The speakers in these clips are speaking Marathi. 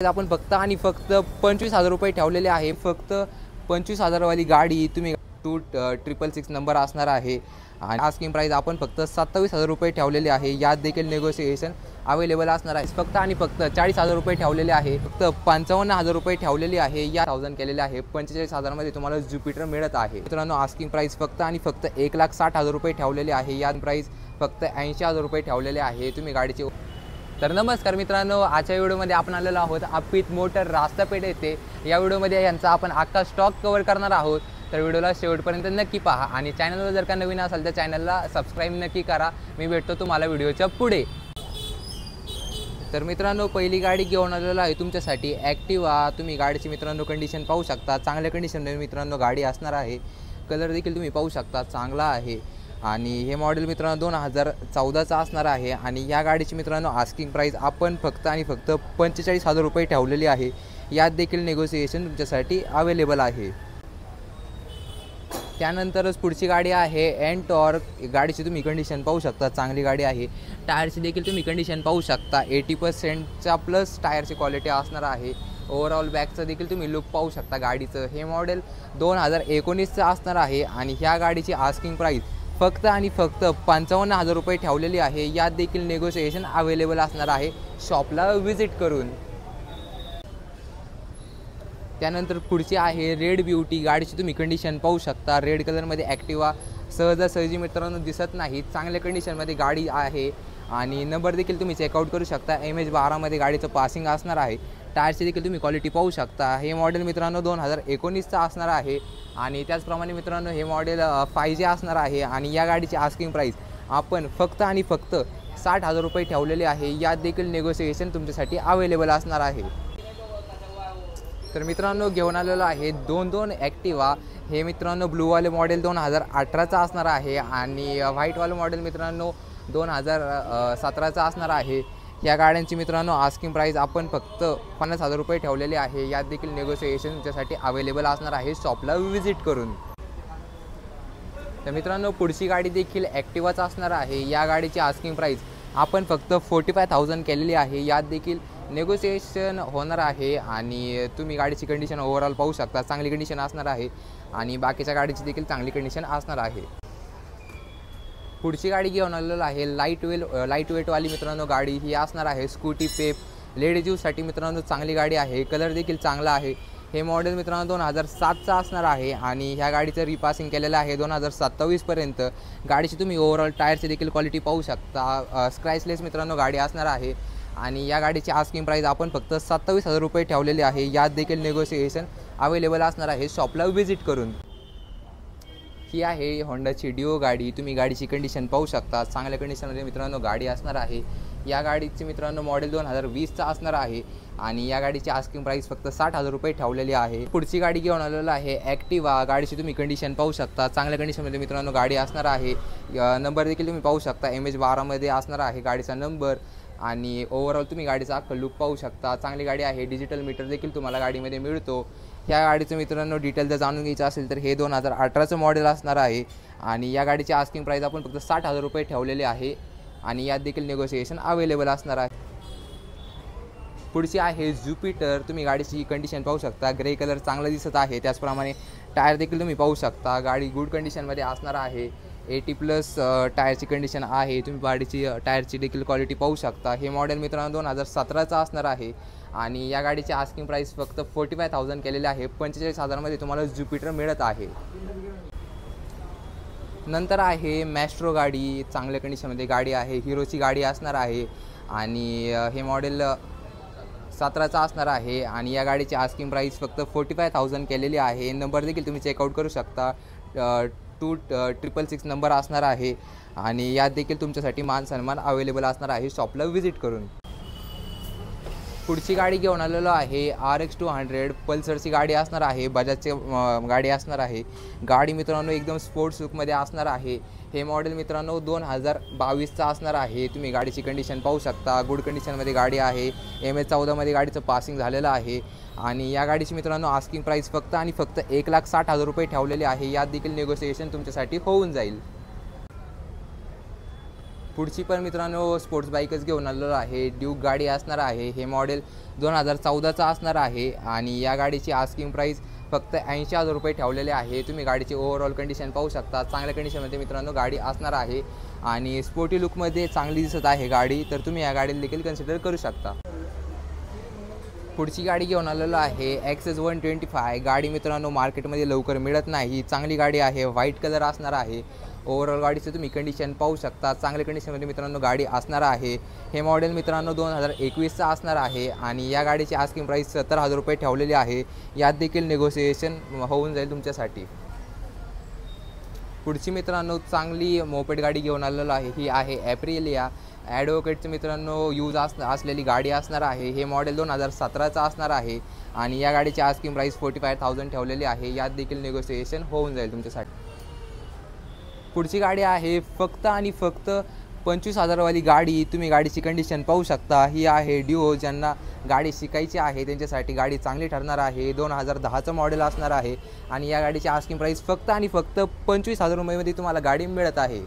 आपण फक्त आणि फक्त 25,000 रुपये ठेवलेले आहे। फक्त 25,000 वाली गाडी तुम्ही 2666 नंबर असणार आहे आणि आस्किंग प्राइस आपण फक्त 27,000 रुपये ठेवलेले आहे। यात देखील नेगोशिएशन अवेलेबल असणार आहे। फक्त आणि फक्त 40,000 रुपये ठेवलेले आहे। फक्त 55,000 रुपये ठेवलेले आहे। या 1000 केलेले आहे। 45,000 मध्ये तुम्हाला ज्युपिटर मिळत आहे। मित्रांनो आस्किंग प्राइस फक्त आणि फक्त 1,60,000 रुपये ठेवलेले आहे। यात प्राइस फक्त 80,000 रुपये ठेवलेले आहे। तुम्ही गाडीचे तर नमस्कार मित्रांनो, आजच्या व्हिडिओमध्ये आपण आलेलो आहोत अपित मोटर रास्तापेठ येथे। या व्हिडिओमध्ये यांचा आपण अख्खा स्टॉक कव्हर करणार आहोत। तर व्हिडिओला शेवटपर्यंत नक्की पहा आणि चॅनलवर जर का नवीन असाल तर चॅनलला सबस्क्राइब नक्की करा। मी भेटतो तुम्हाला व्हिडिओच्या पुढे। तर मित्रांनो पहिली गाडी घेऊन आलेलो आहे तुमच्यासाठी ॲक्टिवा। तुम्ही गाडीची मित्रांनो कंडिशन पाहू शकता, चांगल्या कंडिशनमध्ये मित्रांनो गाडी असणार आहे। कलर देखील तुम्ही पाहू शकता चांगला आहे आणि हे मॉडेल मित्रांनो 2014चा असणार आहे आणि या गाडीची मित्रांनो आस्किंग प्राइस आपण फक्त आणि फक्त 45,000 रुपये ठेवलेली आहे। यात देखील नेगोशिएशन तुमच्यासाठी अवेलेबल आहे। त्यानंतरच पुढची गाडी आहे एनटॉर्क। गाडीची तुम्ही कंडिशन पाहू शकता, चांगली गाडी आहे। टायरची देखील तुम्ही कंडिशन पाहू शकता, 80%चा प्लस टायरची क्वालिटी असणार आहे। ओव्हरऑल बॅकचं देखील तुम्ही लुक पाहू शकता गाडीचं। हे मॉडेल 2019चं असणार आहे आणि ह्या गाडीची आस्किंग प्राइस फक्त आणि फक्त 55,000 रुपये ठेवलेली आहे। यात देखील नेगोशिएशन अवेलेबल असणार आहे शॉपला व्हिजिट करून। त्यानंतर पुढची आहे रेड ब्युटी। गाडीची तुम्ही कंडिशन पाहू शकता, रेड कलरमध्ये ॲक्टिवा सहजासहजी मित्रांनो दिसत नाही। चांगल्या कंडिशनमध्ये गाडी आहे आणि नंबर देखील तुम्ही चेकआउट करू शकता। MH12 मध्ये गाडीचं पासिंग असणार आहे। टायरची देखील तुम्ही क्वालिटी पाहू शकता। हे मॉडेल मित्रांनो 2019चा असणार आहे आणि त्याचप्रमाणे मित्रांनो हे मॉडेल 5G असणार आहे आणि या गाडीची आस्किंग प्राइस आपण फक्त आणि फक्त 60,000 रुपये ठेवलेले आहे। यात देखील नेगोशिएशन तुमच्यासाठी अवेलेबल असणार आहे। तर मित्रांनो घेऊन आलेलो आहे दोन ॲक्टिवा। हे मित्रांनो ब्लूवाले मॉडेल 2018चा असणार आहे आणि व्हाईटवालं मॉडेल मित्रांनो 2017चा असणार आहे। या गाड्यांची मित्रांनो आस्किंग प्राइस आपण फक्त 50,000 रुपये ठेवलेले आहे। यात देखील नेगोशिएशन तुमच्यासाठी अवेलेबल असणार आहे शॉपला व्हिजिट करून। तर मित्रांनो पुढची गाडी देखील ॲक्टिवाच असणार आहे। या गाडीची आस्किंग प्राइस आपण फक्त 45,000 केलेली आहे। यात देखील नेगोशिएशन होणार आहे आणि तुम्ही गाडीची कंडिशन ओव्हरऑल पाहू शकता, चांगली कंडिशन असणार आहे आणि बाकीच्या गाडीची देखील चांगली कंडिशन असणार आहे। पुढची गाडी घेऊन आलेलो आहे लाईट वेटवाली मित्रांनो गाडी ही असणार आहे स्कूटी पेप। लेडीज यूजसाठी मित्रांनो चांगली गाडी आहे, कलर देखील चांगला आहे। हे मॉडेल मित्रांनो 2007चा असणार आहे आणि ह्या गाडीचं रिपासिंग केलेलं आहे 2027 पर्यंत। गाडीची तुम्ही ओव्हरऑल टायरची देखील क्वालिटी पाहू शकता, स्क्रॅचलेस मित्रांनो गाडी असणार आहे आणि या गाडीची आस्किंग प्राइस आपण फक्त 27,000 रुपये ठेवलेली आहे। यात देखील नेगोशिएशन अवेलेबल असणार आहे शॉपला व्हिजिट करून। ही आहे होंडाची डिओ गाडी। तुम्ही गाडीची कंडिशन पाहू शकता, चांगल्या कंडिशनमध्ये मित्रांनो गाडी असणार आहे। या गाडीची मित्रांनो मॉडेल 2020चा असणार आहे आणि या गाडीची आस्किंग प्राइस फक्त 60,000 रुपये ठेवलेली आहे। पुढची गाडी घेऊन आलेलो आहे ॲक्टिवा। गाडीची तुम्ही कंडिशन पाहू शकता, चांगल्या कंडिशनमध्ये मित्रांनो गाडी असणार आहे। नंबर देखील तुम्ही पाहू शकता, MH12 मध्ये असणार आहे गाडीचा नंबर आणि ओव्हरऑल तुम्ही गाडीचा अख्खा लुक पाहू शकता, चांगली गाडी आहे। डिजिटल मीटर देखील तुम्हाला गाडीमध्ये मिळतो। ह्या गाडीचं मित्रांनो डिटेल जर जाणून घ्यायचं असेल तर हे 2018चं मॉडेल असणार आहे आणि या गाडीची आस्किंग प्राइस आपण फक्त 60,000 रुपये ठेवलेले आहे आणि यात देखील नेगोशिएशन अवेलेबल असणार आहे। पुढची आहे ज्युपिटर। तुम्ही गाडीची कंडिशन पाहू शकता, ग्रे कलर चांगला दिसत आहे। त्याचप्रमाणे टायर देखील तुम्ही पाहू शकता, गाडी गुड कंडिशनमध्ये असणार आहे। 80+ टायरची कंडिशन आहे। तुम्ही गाडीची टायरची देखील क्वालिटी पाहू शकता। हे मॉडेल मित्रांनो 2017चा असणार आहे आणि या गाडीची आस्किंग प्राइस फक्त 45,000 केलेले आहे। 45,000 मध्ये तुम्हाला ज्युपिटर मिळत आहे। नंतर आहे मॅस्ट्रो गाडी, चांगल्या कंडिशनमध्ये गाडी आहे। हिरोची गाडी असणार आहे आणि हे मॉडेल 17चा असणार आहे आणि या गाडीची आस्किंग प्राइस फक्त 45,000 केलेली आहे। नंबर देखील तुम्ही चेकआउट करू शकता, 2666 नंबर असणार आहे आणि यात देखील तुमच्यासाठी मान सन्मान अवेलेबल असणार आहे शॉपला व्हिजिट करून। पुढची गाडी घेऊन आलेलो आहे RX 200 पल्सरची गाडी असणार आहे, बजाजची गाडी असणार आहे। गाडी मित्रांनो एकदम स्पोर्ट्स लुकमध्ये असणार आहे। हे मॉडेल मित्रांनो 2022चा असणार आहे। तुम्ही गाडीची कंडिशन पाहू शकता, गुड कंडिशनमध्ये गाडी आहे। MH14 मध्ये गाडीचं पासिंग झालेलं आहे आणि या गाडीची मित्रांनो आस्किंग प्राइस फक्त आणि फक्त 1,60,000 रुपये ठेवलेले आहे। यात देखील नेगोशिएशन तुमच्यासाठी होऊन जाईल। पुढची पण मित्रांनो स्पोर्ट्स बाईकच घेऊन आलेलो आहे। ड्यूक गाडी असणार आहे। हे मॉडेल 2014चा असणार आहे आणि या गाडीची आस्किंग प्राइस फक्त 80,000 रुपये ठेवलेले आहे। तुम्ही गाडीची ओव्हरऑल कंडिशन पाहू शकता, चांगल्या कंडिशनमध्ये मित्रांनो गाडी असणार आहे आणि स्पोर्टी लुकमध्ये चांगली दिसत आहे गाडी, तर तुम्ही या गाडीला देखील कन्सिडर करू शकता। पुढची गाडी घेऊन आलेलो आहे XS 125। गाडी मित्रांनो मार्केटमध्ये लवकर मिळत नाही, चांगली गाडी आहे, व्हाईट कलर असणार आहे। ओव्हरऑल गाडीचं तुम्ही कंडिशन पाहू शकता, चांगल्या कंडिशनमध्ये मित्रांनो गाडी असणार आहे। हे मॉडेल मित्रांनो 2021चा असणार आहे आणि या गाडीची आस्किंग प्राइस 70,000 रुपये ठेवलेली आहे। यात देखील नेगोशिएशन होऊन जाईल तुमच्यासाठी। पुढची मित्रांनो चांगली मोपेड गाडी घेऊन आलेलो आहे, ही आहे ॲप्रिलिया। ॲडव्होकेटचं मित्रांनो यूज असलेली गाडी असणार आहे। हे मॉडेल 2017चा असणार आहे आणि या गाडीची आस्किंग प्राइस 45,000 ठेवलेली आहे। यात देखील नेगोशिएशन होऊन जाईल तुमच्यासाठी। पुढची गाडी आहे फक्त आणि फक्त 25,000 वाली गाडी। तुम्ही गाडीची कंडिशन पाहू शकता, ही आहे ड्युओ। ज्यांना गाडी शिकायची आहे त्यांच्यासाठी गाडी चांगली ठरणार आहे। 2010चं मॉडेल असणार आहे आणि या गाडीची आस्किंग प्राइस फक्त आणि फक्त 25,000 रुपयामध्ये तुम्हाला गाडी मिळत आहे।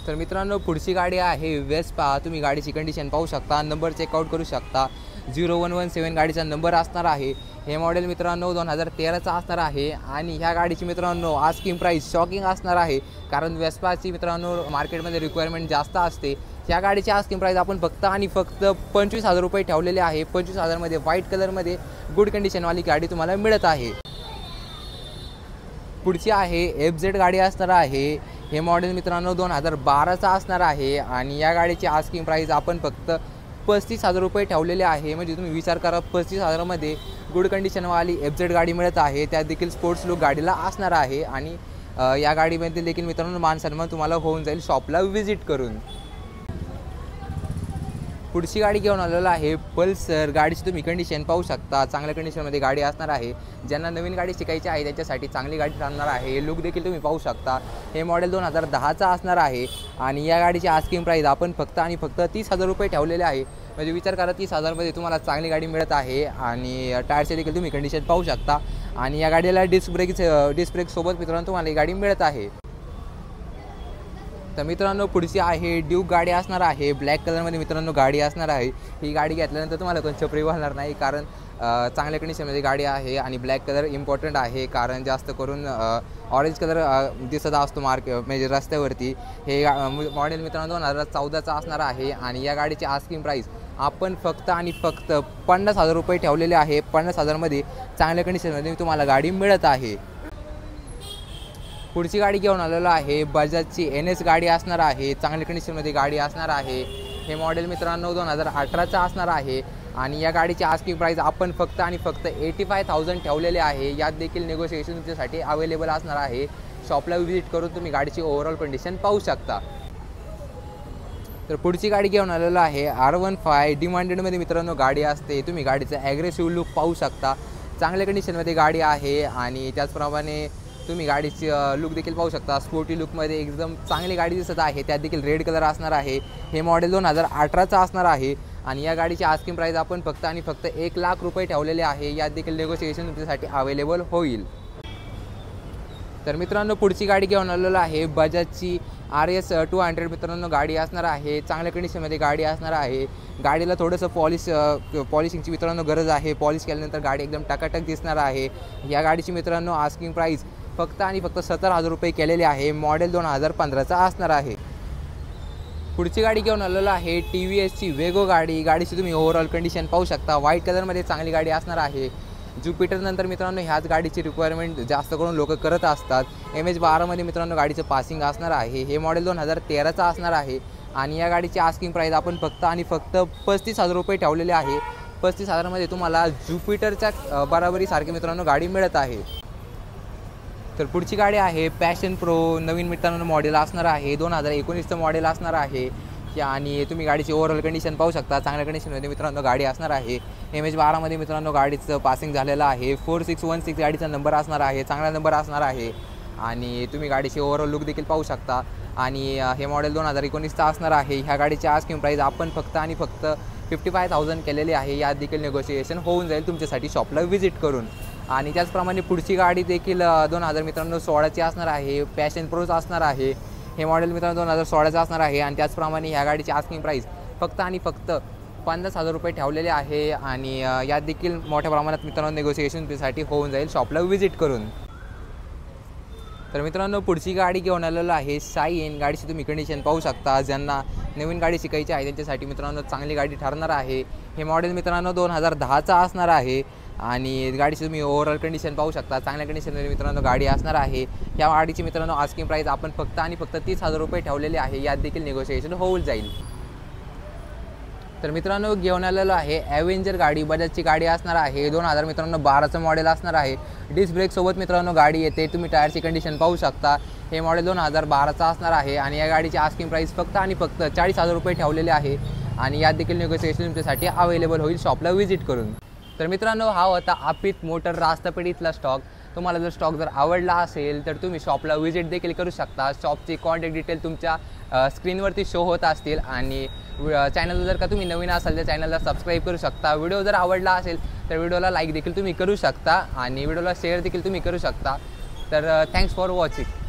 तर मित्रांनो पुढची गाडी आहे वेस्पा। तुम्ही गाडीची कंडिशन पाहू शकता, नंबर चेकआउट करू शकता। 0117 गाडीचा नंबर असणार आहे। हे मॉडेल मित्रांनो 2013चा असणार आहे आणि ह्या गाडीची मित्रांनो आस्किंग प्राइस शॉकिंग असणार आहे, कारण वेस्पाची मित्रांनो मार्केटमध्ये रिक्वायरमेंट जास्त असते। ह्या गाडीची आस्किंग प्राइस आपण फक्त आणि फक्त 25,000 रुपये ठेवलेले आहे। 25,000मध्ये व्हाईट कलरमध्ये गुड कंडिशनवाली गाडी तुम्हाला मिळत आहे। पुढची आहे FZ गाडी असणार आहे। हे मॉडेल मित्रांनो 2012चा असणार आहे आणि या गाडीची आस्किंग प्राइस आपण फक्त 35,000 रुपये ठेवलेले आहे। म्हणजे तुम्ही विचार करा, 35,000मध्ये गुड कंडिशनवाली FZ गाडी मिळत आहे, त्यात देखील स्पोर्ट्स लुक गाडीला असणार आहे आणि या गाडीमध्ये देखील मित्रांनो मान सन्मान तुम्हाला होऊन जाईल शॉपला व्हिजिट करून। पुढची गाडी घेऊन आलेलो आहे पल्सर। गाडीची तुम्ही कंडिशन पाहू शकता, चांगल्या कंडिशनमध्ये गाडी असणार आहे। ज्यांना नवीन गाडी शिकायची आहे त्यांच्यासाठी चांगली गाडी ठरणार आहे। लुक देखील तुम्ही पाहू शकता। हे मॉडेल 2010चा असणार आहे आणि या गाडीची आस्किंग प्राइस आपण फक्त आणि फक्त 30,000 रुपये ठेवलेले आहे। म्हणजे विचार करा, 30,000मध्ये तुम्हाला चांगली गाडी मिळत आहे आणि टायरचे देखील तुम्ही कंडिशन पाहू शकता आणि या गाडीला डिस्क ब्रेक सोबत मित्रांनो तुम्हाला ही गाडी मिळत आहे। तर मित्रांनो पुढची आहे ड्यूक गाडी असणार आहे। ब्लॅक कलरमध्ये मित्रांनो गाडी असणार आहे। ही गाडी घेतल्यानंतर तुम्हाला कोण छपरी होणार नाही, कारण चांगल्या कंडिशनमध्ये गाडी आहे आणि ब्लॅक कलर इम्पॉर्टंट आहे, कारण जास्त करून ऑरेंज कलर दिसत असतो म्हणजे रस्त्यावरती। हे मॉडेल मित्रांनो 2014चा असणार आहे आणि या गाडीची आस्किंग प्राइस आपण फक्त आणि फक्त 50,000 रुपये ठेवलेले आहे। 50,000मध्ये चांगल्या कंडिशनमध्ये तुम्हाला गाडी मिळत आहे। पुढची गाडी घेऊन आलेलो आहे बजाजची NS गाडी असणार आहे। चांगल्या कंडिशनमध्ये गाडी असणार आहे। हे मॉडेल मित्रांनो 2018चा असणार आहे आणि या गाडीची आस्किंग प्राइस आपण फक्त आणि फक्त 85,000 ठेवलेले आहे। यात देखील नेगोशिएशन तुमच्यासाठी अवेलेबल असणार आहे। शॉपला व्हिजिट करून तुम्ही गाडीची ओव्हरऑल कंडिशन पाहू शकता। तर पुढची गाडी घेऊन आलेलो आहे R15। डिमांडेडमध्ये मित्रांनो गाडी असते। तुम्ही गाडीचा ॲग्रेसिव्ह लुक पाहू शकता, चांगल्या कंडिशनमध्ये गाडी आहे आणि त्याचप्रमाणे तुम्ही गाडीची लुक देखील पाहू शकता। स्पोर्टी लुकमध्ये एकदम चांगली गाडी दिसत आहे, त्यात देखील रेड कलर असणार आहे। हे मॉडेल 2018चा असणार आहे आणि या गाडीची आस्किंग प्राइस आपण फक्त आणि फक्त 1,00,000 रुपये ठेवलेले आहे। यात देखील नेगोशिएशन तुमच्यासाठी अवेलेबल होईल। तर मित्रांनो पुढची गाडी घेऊन आलेलो आहे बजाजची RS 200 मित्रांनो गाडी असणार आहे। चांगल्या कंडिशनमध्ये गाडी असणार आहे। गाडीला थोडंसं पॉलिशिंगची मित्रांनो गरज आहे। पॉलिश केल्यानंतर गाडी एकदम टकाटक दिसणार आहे। या गाडीची मित्रांनो आस्किंग प्राइस फक्त आणि फक्त 70,000 रुपये केलेले आहे। मॉडेल 2015चा असणार आहे। पुढची गाडी घेऊन आलेलो आहे TVSची वेगो गाडी। गाडीची तुम्ही ओव्हरऑल कंडिशन पाहू शकता, व्हाईट कलरमध्ये चांगली गाडी असणार आहे। ज्युपिटर नंतर मित्रांनो ह्याच गाडीची रिक्वायरमेंट जास्त करून लोक करत असतात। MH12मध्ये मित्रांनो गाडीचं पासिंग असणार आहे। हे मॉडेल 2013चा असणार आहे आणि या गाडीची आस्किंग प्राइस आपण फक्त आणि फक्त 35,000 रुपये ठेवलेले आहे। 35,000मध्ये तुम्हाला ज्युपिटरच्या बराबरीसारखी मित्रांनो गाडी मिळत आहे। तर पुढची गाडी आहे पॅशन प्रो। नवीन मित्रांनो मॉडेल असणार आहे, 2019चं मॉडेल असणार आहे आणि तुम्ही गाडीची ओव्हरऑल कंडिशन पाहू शकता, चांगल्या कंडिशनमध्ये मित्रांनो गाडी असणार आहे। MH12मध्ये मित्रांनो गाडीचं पासिंग झालेलं आहे। 4616 गाडीचा नंबर असणार आहे, चांगला नंबर असणार आहे आणि तुम्ही गाडीची ओव्हरऑल लुक देखील पाहू शकता आणि हे मॉडेल 2019चा असणार आहे। ह्या गाडीची आस्किंग प्राइस आपण फक्त आणि फक्त 55,000 केलेली आहे। यात देखील नेगोशिएशन होऊन जाईल तुमच्यासाठी शॉपला व्हिजिट करून। आणि त्याचप्रमाणे पुढची गाडी देखील 2016 मित्रांनो 16ची असणार आहे, पॅशन प्रोच असणार आहे। हे मॉडेल मित्रांनो 2016चं असणार आहे आणि त्याचप्रमाणे ह्या गाडीची आस्किंग प्राईस फक्त आणि फक्त 50,000 रुपये ठेवलेले आहे आणि यात देखील मोठ्या प्रमाणात मित्रांनो नेगोशिएशनसाठी होऊन जाईल शॉपला व्हिजिट करून. तर मित्रांनो पुढची गाडी घेऊन आलेलो आहे साईन. गाडीची तुम्ही कंडिशन पाहू शकता. ज्यांना नवीन गाडी शिकायची आहे त्यांच्यासाठी मित्रांनो चांगली गाडी ठरणार आहे. हे मॉडेल मित्रांनो 2010चा असणार आहे आणि गाडीची तुम्ही ओव्हरऑल कंडिशन पाहू शकता. चांगल्या कंडिशनमध्ये मित्रांनो गाडी असणार आहे. या गाडीची मित्रांनो आस्किंग प्राईस आपण फक्त आणि फक्त 30,000 रुपये ठेवलेले आहे. यात देखील निगोशिएशन होऊन जाईल. तर मित्रांनो घेऊन आलेलो आहे ॲव्हेंजर गाडी. बजाजची गाडी असणार आहे. 2000 मित्रांनो 12चं मॉडेल असणार आहे. डिस्क ब्रेकसोबत मित्रांनो गाडी येते. तुम्ही टायरची कंडिशन पाहू शकता. हे मॉडेल 2012चं असणार आहे आणि या गाडीची आस्किंग प्राईस फक्त आणि फक्त 40,000 रुपये ठेवलेले आहे आणि यात देखील निगोशिएशन तुमच्यासाठी अवेलेबल होईल शॉपला व्हिजिट करून. तर मित्रांनो हा होता अपित मोटर रास्तापेठीतला स्टॉक. तुम्हाला जर स्टॉक जर आवडला असेल तर तुम्ही शॉपला व्हिजिट देखील करू शकता. शॉपची कॉन्टॅक्ट डिटेल तुमच्या स्क्रीनवरती शो होत असतील आणि चॅनल जर का तुम्ही नवीन असाल तर चॅनलला सबस्क्राईब करू शकता. व्हिडिओ जर आवडला असेल तर व्हिडिओला लाईक देखील तुम्ही करू शकता आणि व्हिडिओला शेअर देखील तुम्ही करू शकता. तर थँक्स फॉर वॉचिंग.